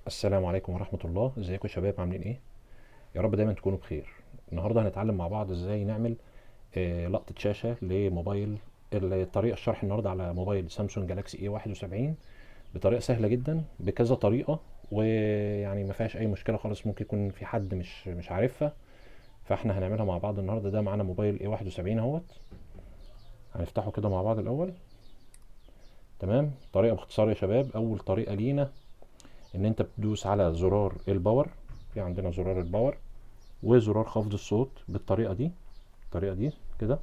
السلام عليكم ورحمة الله. ازيكم يا شباب، عاملين ايه؟ يا رب دايما تكونوا بخير. النهاردة هنتعلم مع بعض ازاي نعمل لقطة شاشة لموبايل. الطريقة الشرح النهاردة على موبايل سامسونج جالاكسي اي 71 بطريقة سهلة جدا بكذا طريقة، ويعني ما فيهاش اي مشكلة خالص. ممكن يكون في حد مش عارفها، فاحنا هنعملها مع بعض النهاردة. ده معانا موبايل اي 71 اهوت. هنفتحه كده مع بعض الاول. تمام. طريقة باختصار يا شباب، اول طريقة لينا ان انت بتدوس على زرار الباور. في عندنا زرار الباور وزرار خفض الصوت بالطريقه دي، الطريقه دي كده.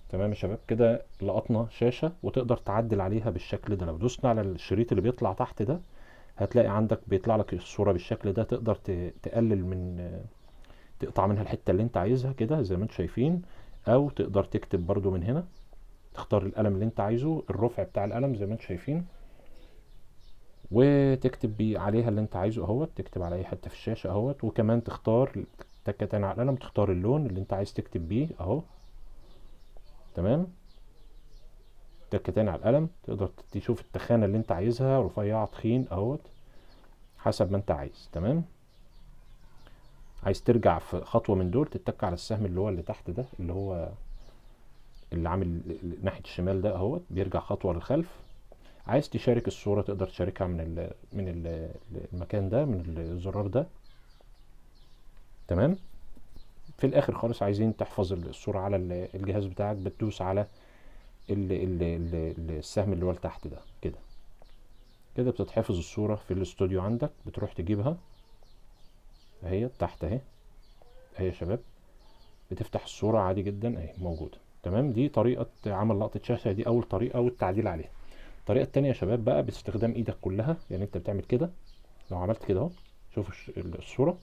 تمام يا شباب، كده لقطنا شاشه وتقدر تعدل عليها بالشكل ده. لو دوسنا على الشريط اللي بيطلع تحت ده هتلاقي عندك بيطلع لك الصوره بالشكل ده. تقدر تقلل من، تقطع منها الحته اللي انت عايزها كده زي ما انتم شايفين، او تقدر تكتب برضو من هنا. تختار القلم اللي انت عايزه، الرفع بتاع القلم زي ما انتم شايفين، وتكتب بيه عليها اللي انت عايزه اهوت. تكتب على اي حته في الشاشه اهوت، وكمان تختار تكه تاني على القلم، تختار اللون اللي انت عايز تكتب بيه اهو. تمام. تكه تاني على القلم، تقدر تشوف التخانه اللي انت عايزها، رفيعه تخين اهوت، حسب ما انت عايز. تمام. عايز ترجع في خطوه من دول، تتك على السهم اللي هو اللي تحت ده، اللي هو اللي عامل ناحيه الشمال ده اهوت، بيرجع خطوه للخلف. عايز تشارك الصوره تقدر تشاركها المكان ده، من الزرار ده. تمام. في الاخر خالص عايزين تحفظ الصورة على الجهاز بتاعك، بتدوس على السهم اللي هو تحت ده كده. كده بتتحفظ الصورة في الاستوديو عندك، بتروح تجيبها اهي تحت اهي. اهي يا شباب، بتفتح الصورة عادي جدا اهي موجودة. تمام. دي طريقة عمل لقطة شاشة، دي اول طريقة والتعديل عليها. الطريقة التانية يا شباب بقى باستخدام ايدك كلها. يعني انت بتعمل كده، لو عملت كده اهو، شوف الصورة،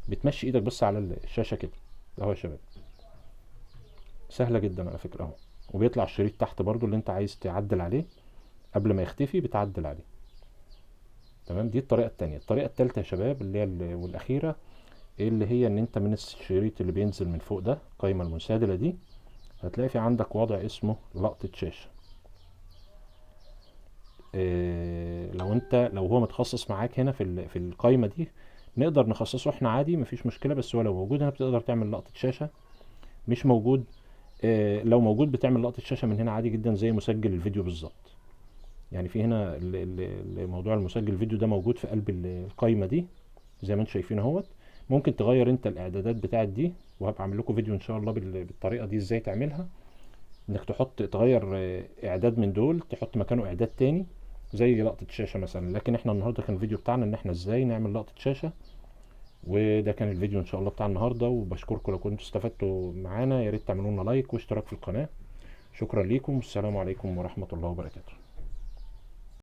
بتمشي ايدك بس على الشاشة كده اهو يا شباب. سهلة جدا على فكرة اهو. وبيطلع الشريط تحت برضو اللي انت عايز تعدل عليه، قبل ما يختفي بتعدل عليه. تمام. دي الطريقة التانية. الطريقة التالتة يا شباب اللي هي والأخيرة، اللي هي ان انت من الشريط اللي بينزل من فوق ده، القايمة المنسدلة دي، هتلاقي في عندك وضع اسمه لقطة شاشة. لو هو متخصص معاك هنا في القايمة دي، نقدر نخصصه احنا عادي، مفيش مشكلة. بس هو لو موجود هنا بتقدر تعمل لقطة شاشة. مش موجود، لو موجود بتعمل لقطة شاشة من هنا عادي جدا زي مسجل الفيديو بالظبط. يعني في هنا موضوع المسجل الفيديو ده موجود في قلب القايمة دي زي ما انتم شايفين اهوت. ممكن تغير انت الاعدادات بتاعت دي، وهبقى اعمل لكم فيديو ان شاء الله بالطريقة دي ازاي تعملها. انك تغير اعداد من دول، تحط مكانه اعداد تاني زي لقطة شاشة مثلا. لكن احنا النهاردة كان الفيديو بتاعنا ان احنا ازاي نعمل لقطة شاشة، وده كان الفيديو ان شاء الله بتاع النهاردة. وبشكركم لو كنتوا استفدتوا معانا. يا ريت تعملوا لنا لايك واشتراك في القناة. شكرا ليكم، والسلام عليكم ورحمة الله وبركاته.